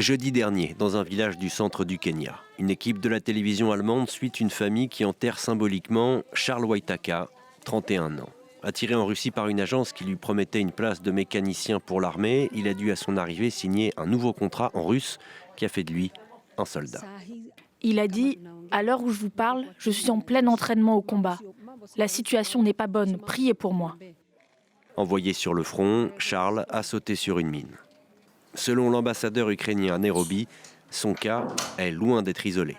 Jeudi dernier, dans un village du centre du Kenya, une équipe de la télévision allemande suit une famille qui enterre symboliquement Charles Waitaka, 31 ans. Attiré en Russie par une agence qui lui promettait une place de mécanicien pour l'armée, il a dû à son arrivée signer un nouveau contrat en russe qui a fait de lui un soldat. Il a dit « À l'heure où je vous parle, je suis en plein entraînement au combat. La situation n'est pas bonne, priez pour moi. » Envoyé sur le front, Charles a sauté sur une mine. Selon l'ambassadeur ukrainien à Nairobi, son cas est loin d'être isolé.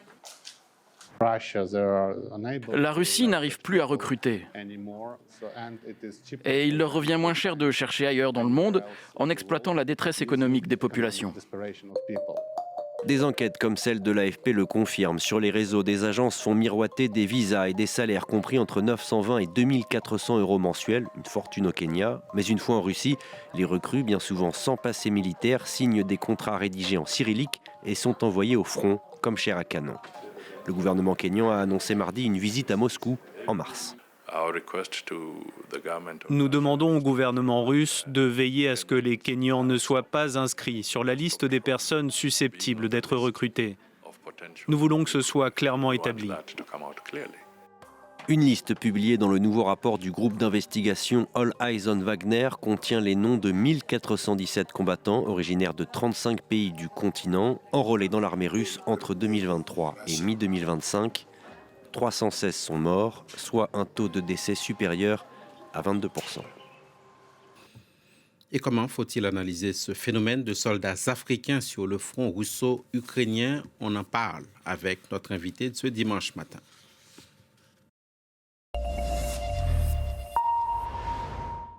La Russie n'arrive plus à recruter. Et il leur revient moins cher de chercher ailleurs dans le monde en exploitant la détresse économique des populations. Des enquêtes comme celle de l'AFP le confirment. Sur les réseaux, des agences font miroiter des visas et des salaires compris entre 920 et 2400 euros mensuels, une fortune au Kenya. Mais une fois en Russie, les recrues, bien souvent sans passé militaire, signent des contrats rédigés en cyrillique et sont envoyés au front, comme chair à canon. Le gouvernement kényan a annoncé mardi une visite à Moscou en mars. Nous demandons au gouvernement russe de veiller à ce que les Kenyans ne soient pas inscrits sur la liste des personnes susceptibles d'être recrutées. Nous voulons que ce soit clairement établi. Une liste publiée dans le nouveau rapport du groupe d'investigation All Eyes on Wagner contient les noms de 1417 combattants originaires de 35 pays du continent enrôlés dans l'armée russe entre 2023 et mi-2025. 316 sont morts, soit un taux de décès supérieur à 22%. Et comment faut-il analyser ce phénomène de soldats africains sur le front russo-ukrainien? On en parle avec notre invité de ce dimanche matin.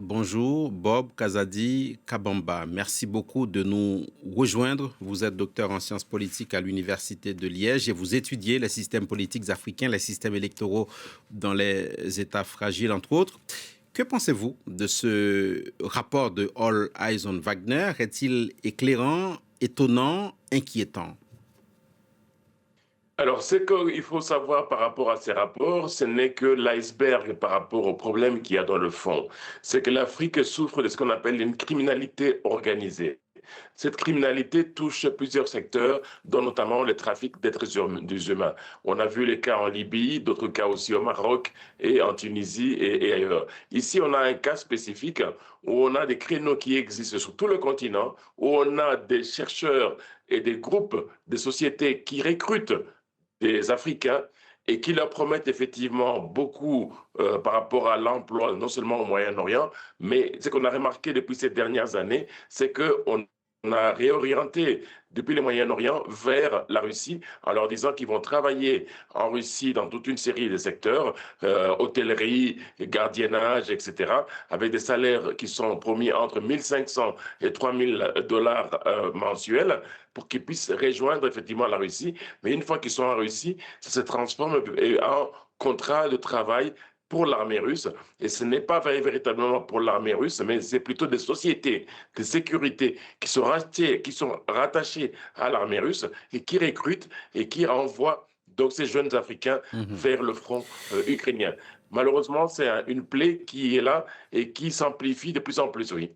Bonjour, Bob Kazadi Kabamba. Merci beaucoup de nous rejoindre. Vous êtes docteur en sciences politiques à l'Université de Liège et vous étudiez les systèmes politiques africains, les systèmes électoraux dans les États fragiles, entre autres. Que pensez-vous de ce rapport de All Eyes on Wagner? Est-il éclairant, étonnant, inquiétant? Alors, ce qu'il faut savoir par rapport à ces rapports, ce n'est que l'iceberg par rapport au problème qu'il y a dans le fond. C'est que l'Afrique souffre de ce qu'on appelle une criminalité organisée. Cette criminalité touche plusieurs secteurs, dont notamment le trafic d'êtres humains. On a vu les cas en Libye, d'autres cas aussi au Maroc et en Tunisie et ailleurs. Ici, on a un cas spécifique où on a des créneaux qui existent sur tout le continent, où on a des chercheurs et des groupes, des sociétés qui recrutent des Africains et qui leur promettent effectivement beaucoup par rapport à l'emploi, non seulement au Moyen-Orient, mais ce qu'on a remarqué depuis ces dernières années, c'est qu'on a réorienté depuis le Moyen-Orient vers la Russie en leur disant qu'ils vont travailler en Russie dans toute une série de secteurs, hôtellerie, gardiennage, etc., avec des salaires qui sont promis entre 1500 et 3000 dollars mensuels pour qu'ils puissent rejoindre effectivement la Russie. Mais une fois qu'ils sont en Russie, ça se transforme en contrat de travail pour l'armée russe. Et ce n'est pas véritablement pour l'armée russe, mais c'est plutôt des sociétés de sécurité qui sont rattachées à l'armée russe et qui recrutent et qui envoient donc ces jeunes Africains vers le front ukrainien. Malheureusement, c'est une plaie qui est là et qui s'amplifie de plus en plus, oui.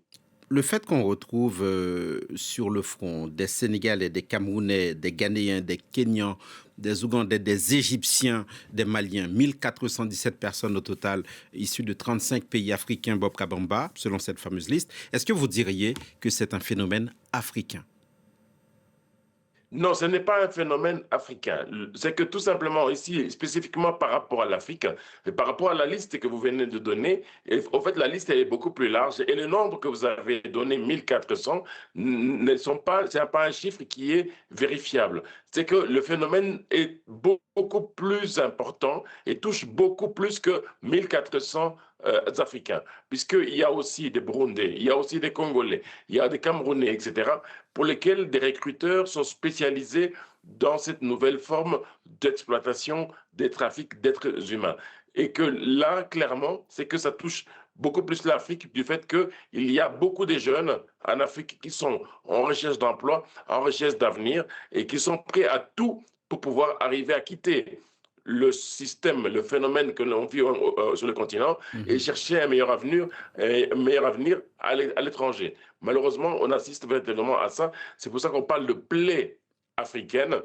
Le fait qu'on retrouve sur le front des Sénégalais, des Camerounais, des Ghanéens, des Kenyans, des Ougandais, des Égyptiens, des Maliens, 1417 personnes au total issues de 35 pays africains, Bob Kabamba, selon cette fameuse liste, est-ce que vous diriez que c'est un phénomène africain? Non, ce n'est pas un phénomène africain. C'est que tout simplement ici, spécifiquement par rapport à l'Afrique, et par rapport à la liste que vous venez de donner, en fait, la liste est beaucoup plus large et le nombre que vous avez donné, 1400, c'est pas un chiffre qui est vérifiable. C'est que le phénomène est beaucoup plus important et touche beaucoup plus que 1400 Africains, puisqu'il y a aussi des Burundais, il y a aussi des Congolais, il y a des Camerounais, etc., pour lesquels des recruteurs sont spécialisés dans cette nouvelle forme d'exploitation des trafics d'êtres humains. Et que là, clairement, c'est que ça touche beaucoup plus l'Afrique du fait qu'il y a beaucoup de jeunes en Afrique qui sont en recherche d'emploi, en recherche d'avenir et qui sont prêts à tout pour pouvoir arriver à quitter le système, le phénomène que l'on vit sur le continent et chercher un meilleur avenir à l'étranger. Malheureusement, on assiste véritablement à ça. C'est pour ça qu'on parle de plaie africaine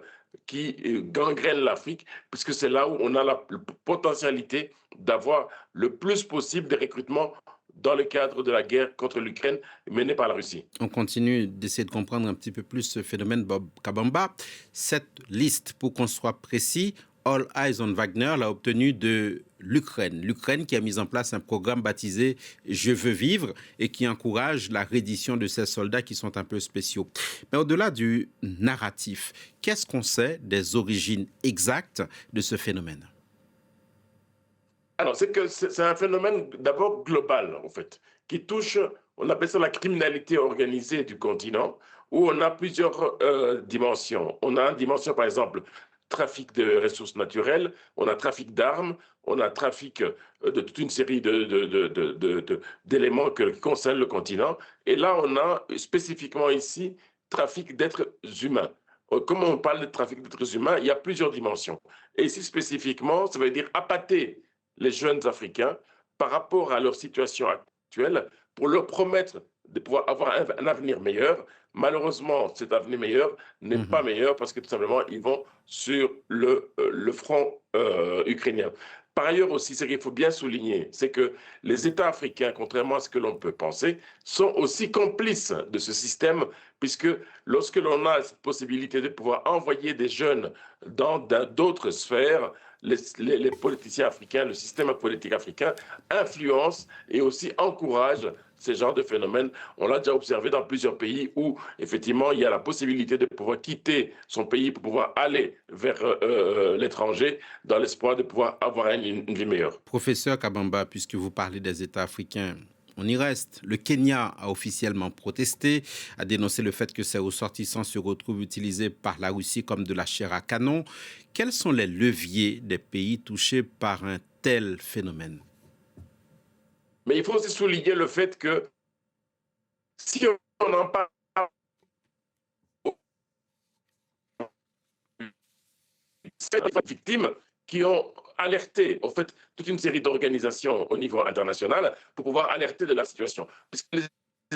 qui gangrène l'Afrique, puisque c'est là où on a la potentialité d'avoir le plus possible de recrutements dans le cadre de la guerre contre l'Ukraine menée par la Russie. On continue d'essayer de comprendre un petit peu plus ce phénomène, Bob Kabamba. Cette liste, pour qu'on soit précis, All Eyes on Wagner l'a obtenue de l'Ukraine. L'Ukraine qui a mis en place un programme baptisé Je veux vivre et qui encourage la reddition de ces soldats qui sont un peu spéciaux. Mais au-delà du narratif, qu'est-ce qu'on sait des origines exactes de ce phénomène? Alors, c'est un phénomène d'abord global, en fait, qui touche, on appelle ça la criminalité organisée du continent, où on a plusieurs dimensions. On a une dimension, par exemple, trafic de ressources naturelles, on a trafic d'armes, on a trafic de toute une série d'éléments qui concernent le continent. Et là, on a spécifiquement ici trafic d'êtres humains. Comme on parle de trafic d'êtres humains, il y a plusieurs dimensions. Et ici, spécifiquement, ça veut dire appâter les jeunes Africains par rapport à leur situation actuelle pour leur promettre de pouvoir avoir un avenir meilleur. Malheureusement, cet avenir meilleur n'est pas meilleur parce que tout simplement, ils vont sur le front ukrainien. Par ailleurs aussi, ce qu'il faut bien souligner, c'est que les États africains, contrairement à ce que l'on peut penser, sont aussi complices de ce système, puisque lorsque l'on a cette possibilité de pouvoir envoyer des jeunes dans d'autres sphères, les politiciens africains, le système politique africain influence et aussi encourage ce genre de phénomène. On l'a déjà observé dans plusieurs pays où, effectivement, il y a la possibilité de pouvoir quitter son pays pour pouvoir aller vers l'étranger dans l'espoir de pouvoir avoir une vie meilleure. Professeur Kabamba, puisque vous parlez des États africains, on y reste. Le Kenya a officiellement protesté, a dénoncé le fait que ses ressortissants se retrouvent utilisés par la Russie comme de la chair à canon. Quels sont les leviers des pays touchés par un tel phénomène? Mais il faut aussi souligner le fait que si on en parle aux victimes qui ont alerté, en fait, toute une série d'organisations au niveau international pour pouvoir alerter de la situation. Puisque les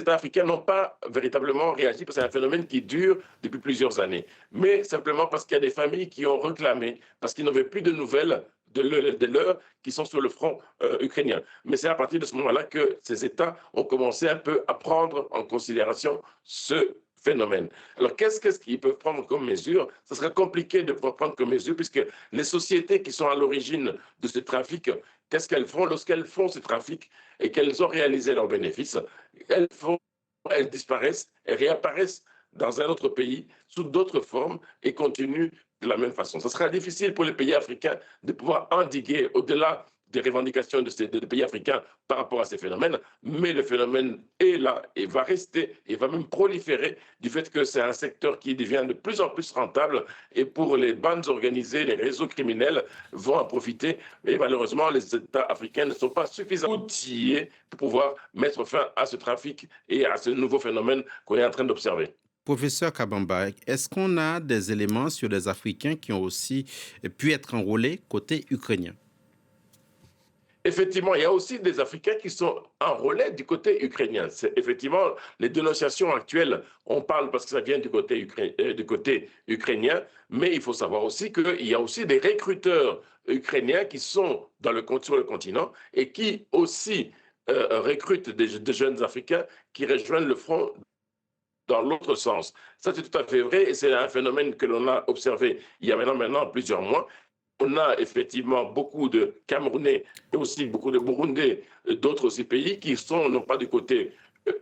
États africains n'ont pas véritablement réagi parce que c'est un phénomène qui dure depuis plusieurs années. Mais simplement parce qu'il y a des familles qui ont réclamé, parce qu'ils n'avaient plus de nouvelles de leurs qui sont sur le front ukrainien. Mais c'est à partir de ce moment-là que ces États ont commencé un peu à prendre en considération ce phénomène. Alors, qu'est-ce qu'ils peuvent prendre comme mesure? Ce serait compliqué de pouvoir prendre comme mesure puisque les sociétés qui sont à l'origine de ce trafic, qu'est-ce qu'elles font lorsqu'elles font ce trafic et qu'elles ont réalisé leurs bénéfices? Elles disparaissent et réapparaissent dans un autre pays sous d'autres formes et continuent de la même façon. Ce sera difficile pour les pays africains de pouvoir endiguer au-delà des revendications des pays africains par rapport à ces phénomènes, mais le phénomène est là et va rester et va même proliférer du fait que c'est un secteur qui devient de plus en plus rentable et pour les bandes organisées, les réseaux criminels vont en profiter. Et malheureusement, les États africains ne sont pas suffisamment outillés pour pouvoir mettre fin à ce trafic et à ce nouveau phénomène qu'on est en train d'observer. Professeur Kabamba, est-ce qu'on a des éléments sur les Africains qui ont aussi pu être enrôlés côté ukrainien? Effectivement, il y a aussi des Africains qui sont enrôlés du côté ukrainien. C'est effectivement les dénonciations actuelles, on parle parce que ça vient du côté ukrainien, mais il faut savoir aussi qu'il y a aussi des recruteurs ukrainiens qui sont sur le continent et qui aussi recrutent des jeunes Africains qui rejoignent le front dans l'autre sens. Ça, c'est tout à fait vrai et c'est un phénomène que l'on a observé il y a maintenant plusieurs mois. On a effectivement beaucoup de Camerounais et aussi beaucoup de Burundais, d'autres aussi pays qui sont non pas du côté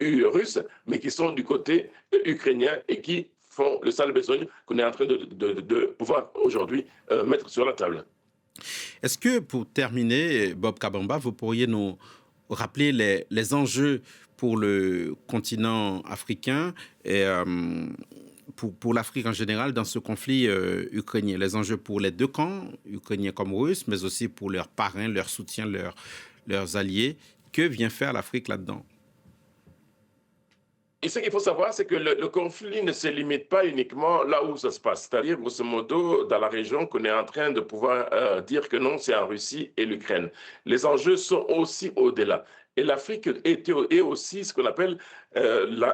russe, mais qui sont du côté ukrainien et qui font le sale besogne qu'on est en train de pouvoir aujourd'hui mettre sur la table. Est-ce que, pour terminer, Bob Kabamba, vous pourriez nous rappeler les enjeux pour le continent africain et pour l'Afrique en général dans ce conflit ukrainien, les enjeux pour les deux camps, ukrainiens comme russes, mais aussi pour leurs parrains, leurs soutiens, leurs alliés. Que vient faire l'Afrique là-dedans? Et ce qu'il faut savoir, c'est que le conflit ne se limite pas uniquement là où ça se passe. C'est-à-dire, grosso modo, dans la région qu'on est en train de pouvoir dire que non, c'est en Russie et l'Ukraine. Les enjeux sont aussi au-delà. Et l'Afrique est aussi ce qu'on appelle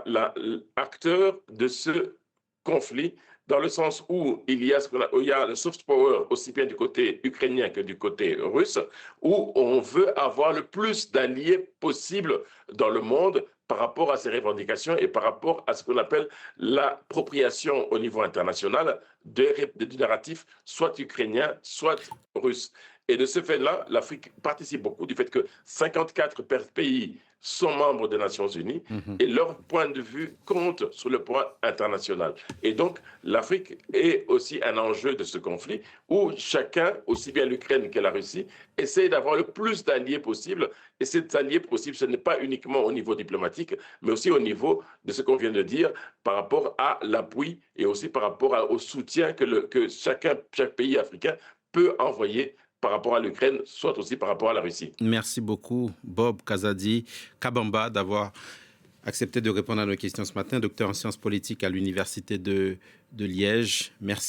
l'acteur de ce conflit, dans le sens où il y a le soft power aussi bien du côté ukrainien que du côté russe, où on veut avoir le plus d'alliés possible dans le monde par rapport à ces revendications et par rapport à ce qu'on appelle l'appropriation au niveau international du narratif soit ukrainien, soit russe. Et de ce fait-là, l'Afrique participe beaucoup du fait que 54 pays sont membres des Nations Unies et leur point de vue compte sur le point international. Et donc, l'Afrique est aussi un enjeu de ce conflit où chacun, aussi bien l'Ukraine que la Russie, essaie d'avoir le plus d'alliés possible. Et ces alliés possibles, ce n'est pas uniquement au niveau diplomatique, mais aussi au niveau de ce qu'on vient de dire par rapport à l'appui et aussi par rapport au soutien que chaque pays africain peut envoyer par rapport à l'Ukraine, soit aussi par rapport à la Russie. Merci beaucoup, Bob Kazadi Kabamba, d'avoir accepté de répondre à nos questions ce matin, docteur en sciences politiques à l'Université de Liège. Merci.